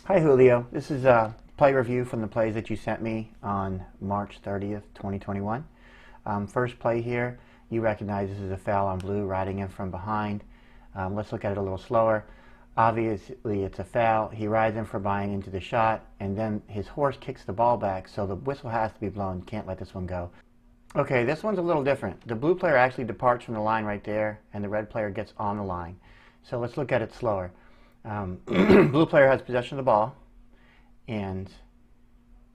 Hi Julio, this is a play review from the plays that you sent me on March 30th, 2021. First play here, you recognize this is a foul on blue, riding in from behind. Let's look at it a little slower. Obviously it's a foul. He rides in from behind into the shot, and then his horse kicks the ball back, so the whistle has to be blown. Can't let this one go. Okay, this one's a little different. The blue player actually departs from the line right there, and the red player gets on the line. So let's look at it slower. Blue player has possession of the ball, and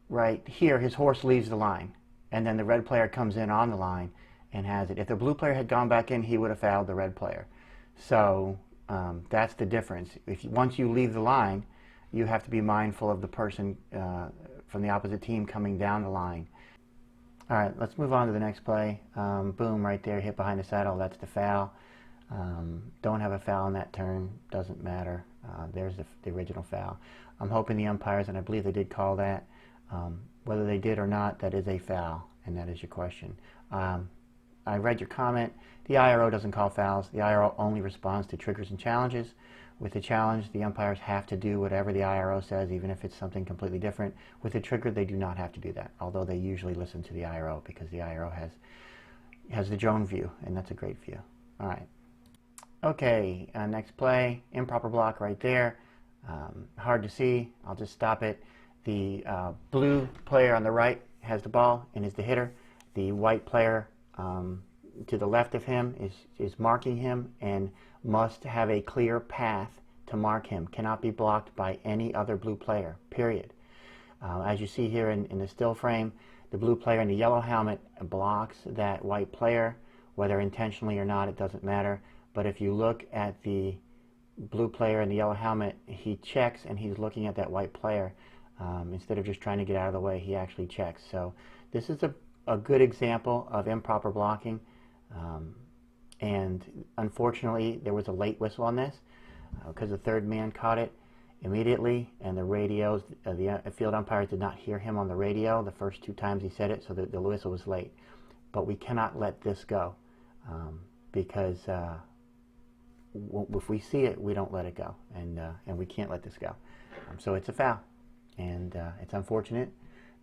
right here his horse leaves the line, and then the red player comes in on the line and has it. If the blue player had gone back in, he would have fouled the red player. So that's the difference. Once you leave the line, you have to be mindful of the person from the opposite team coming down the line. All right, let's move on to the next play. Boom, right there, hit behind the saddle. That's the foul. Don't have a foul in that turn, doesn't matter. There's the original foul. I'm hoping the umpires, and I believe they did call that. Whether they did or not, that is a foul, and that is your question. I read your comment. The IRO doesn't call fouls. The IRO only responds to triggers and challenges. With the challenge, the umpires have to do whatever the IRO says, even if it's something completely different. With the trigger, they do not have to do that, although they usually listen to the IRO because the IRO has the drone view, and that's a great view. All right. Okay, next play, improper block right there. Hard to see. I'll just stop it. The blue player on the right has the ball and is the hitter. The white player to the left of him is marking him and must have a clear path to mark him. Cannot be blocked by any other blue player, period. As you see here in the still frame, the blue player in the yellow helmet blocks that white player, whether intentionally or not, it doesn't matter. But if you look at the blue player in the yellow helmet, he checks and he's looking at that white player. Instead of just trying to get out of the way, he actually checks. So this is a good example of improper blocking. And unfortunately, there was a late whistle on this because the third man caught it immediately, and the radios, the field umpires did not hear him on the radio the first two times he said it, so the whistle was late. But we cannot let this go because if we see it, we don't let it go, and we can't let this go. So it's a foul, and it's unfortunate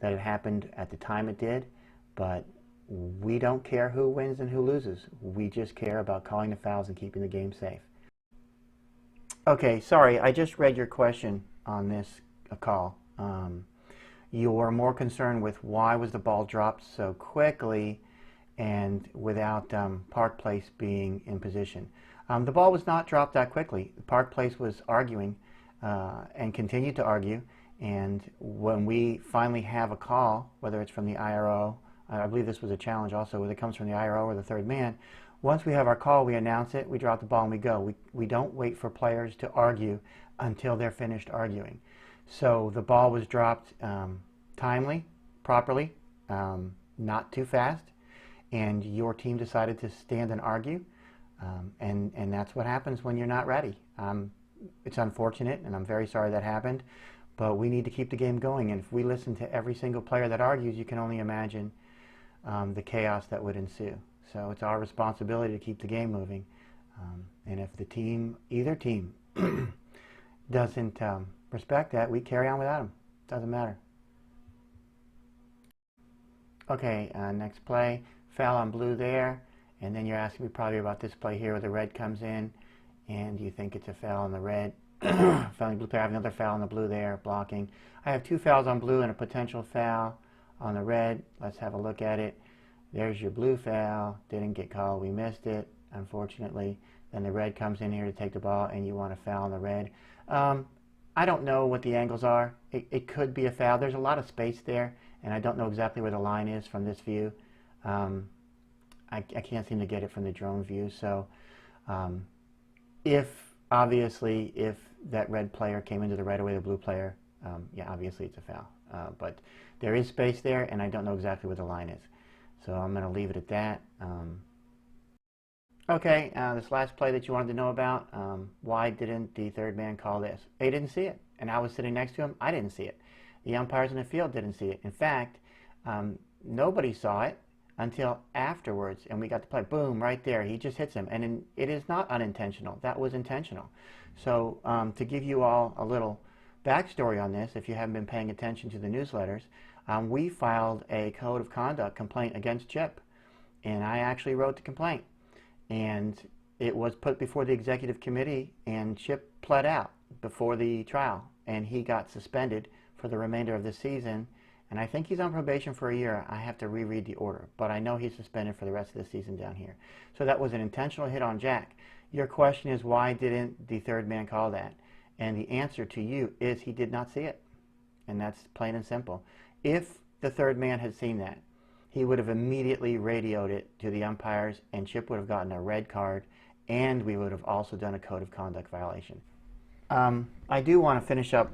that it happened at the time it did, but we don't care who wins and who loses. We just care about calling the fouls and keeping the game safe. Okay, sorry, I just read your question on this call. You were more concerned with why was the ball dropped so quickly and without Park Place being in position. The ball was not dropped that quickly. Park Place was arguing and continued to argue, and when we finally have a call, whether it's from the IRO, I believe this was a challenge also, whether it comes from the IRO or the third man, once we have our call, we announce it, we drop the ball, and we go. We don't wait for players to argue until they're finished arguing. So the ball was dropped timely, properly, not too fast, and your team decided to stand and argue, and that's what happens when you're not ready. It's unfortunate, and I'm very sorry that happened, but we need to keep the game going, and if we listen to every single player that argues, you can only imagine the chaos that would ensue. So it's our responsibility to keep the game moving, and if the team, either team, doesn't respect that, we carry on without them. Doesn't matter. Okay, next play, foul on blue there, and then you're asking me probably about this play here where the red comes in, and you think it's a foul on the red. Fouling blue player, I have another foul on the blue there, blocking. I have two fouls on blue and a potential foul on the red. Let's have a look at it. There's your blue foul, didn't get called, we missed it, unfortunately. Then the red comes in here to take the ball, and you want a foul on the red. I don't know what the angles are. It could be a foul. There's a lot of space there, and I don't know exactly where the line is from this view. I can't seem to get it from the drone view. So obviously, if that red player came into the right away, the blue player, yeah, obviously it's a foul. But there is space there, and I don't know exactly where the line is. So I'm going to leave it at that. Okay, this last play that you wanted to know about, why didn't the third man call this? They didn't see it, and I was sitting next to him. I didn't see it. The umpires in the field didn't see it. In fact, nobody saw it until afterwards, and we got to play. Boom, right there. He just hits him, and it is not unintentional. That was intentional. So to give you all a little backstory on this, if you haven't been paying attention to the newsletters, we filed a code of conduct complaint against Chip, and I actually wrote the complaint, and it was put before the executive committee, and Chip pled out before the trial, and he got suspended for the remainder of the season, and I think he's on probation for a year. I have to reread the order, but I know he's suspended for the rest of the season down here. So that was an intentional hit on Jack. Your question is, why didn't the third man call that? And the answer to you is he did not see it, and that's plain and simple. If the third man had seen that, he would have immediately radioed it to the umpires, and Chip would have gotten a red card, and we would have also done a code of conduct violation. I do want to finish up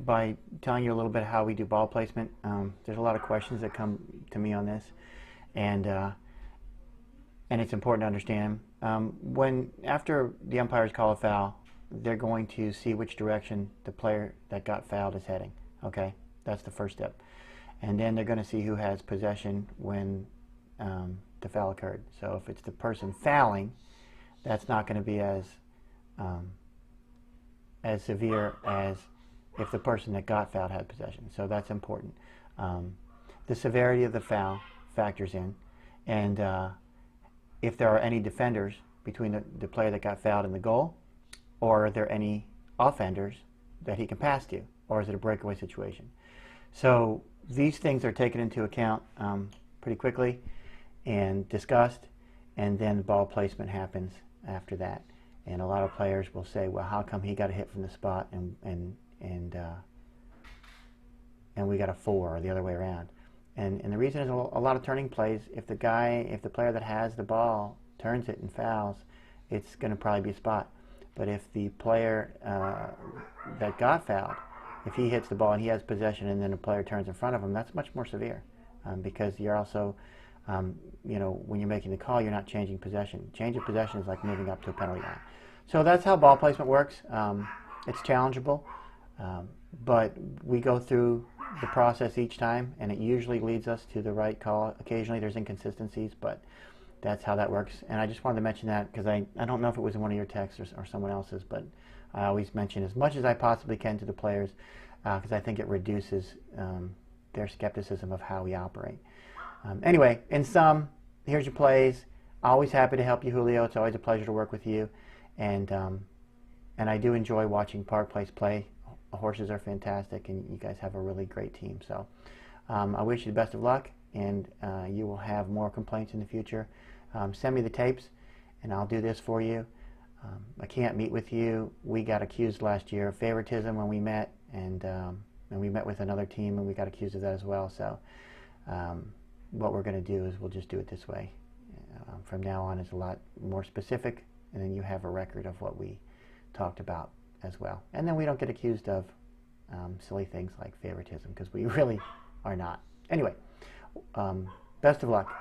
by telling you a little bit how we do ball placement. There's a lot of questions that come to me on this, and it's important to understand. After the umpires call a foul, they're going to see which direction the player that got fouled is heading. Okay, that's the first step. And then they're going to see who has possession when the foul occurred. So if it's the person fouling, that's not going to be as severe as if the person that got fouled had possession. So that's important. The severity of the foul factors in, and if there are any defenders between the player that got fouled and the goal, or are there any offenders that he can pass to, or is it a breakaway situation? So these things are taken into account pretty quickly and discussed, and then ball placement happens after that. And a lot of players will say, well, how come he got a hit from the spot and we got a 4, or the other way around? And the reason is a lot of turning plays. If the player that has the ball turns it and fouls, it's going to probably be a spot. But if the player that got fouled, if he hits the ball and he has possession and then the player turns in front of him, that's much more severe because you're also, when you're making the call, you're not changing possession. Change of possession is like moving up to a penalty line. So that's how ball placement works. It's challengeable, but we go through the process each time, and it usually leads us to the right call. Occasionally there's inconsistencies, but that's how that works. And I just wanted to mention that because I don't know if it was in one of your texts or someone else's, but I always mention as much as I possibly can to the players because I think it reduces their skepticism of how we operate. Anyway, in sum, here's your plays. Always happy to help you, Julio. It's always a pleasure to work with you. And I do enjoy watching Park Place play. Horses are fantastic, and you guys have a really great team. So I wish you the best of luck, and you will have more complaints in the future. Send me the tapes, and I'll do this for you. I can't meet with you. We got accused last year of favoritism when we met, and we met with another team, and we got accused of that as well. So what we're going to do is we'll just do it this way. From now on, it's a lot more specific, and then you have a record of what we talked about as well. And then we don't get accused of silly things like favoritism, because we really are not. Anyway, best of luck.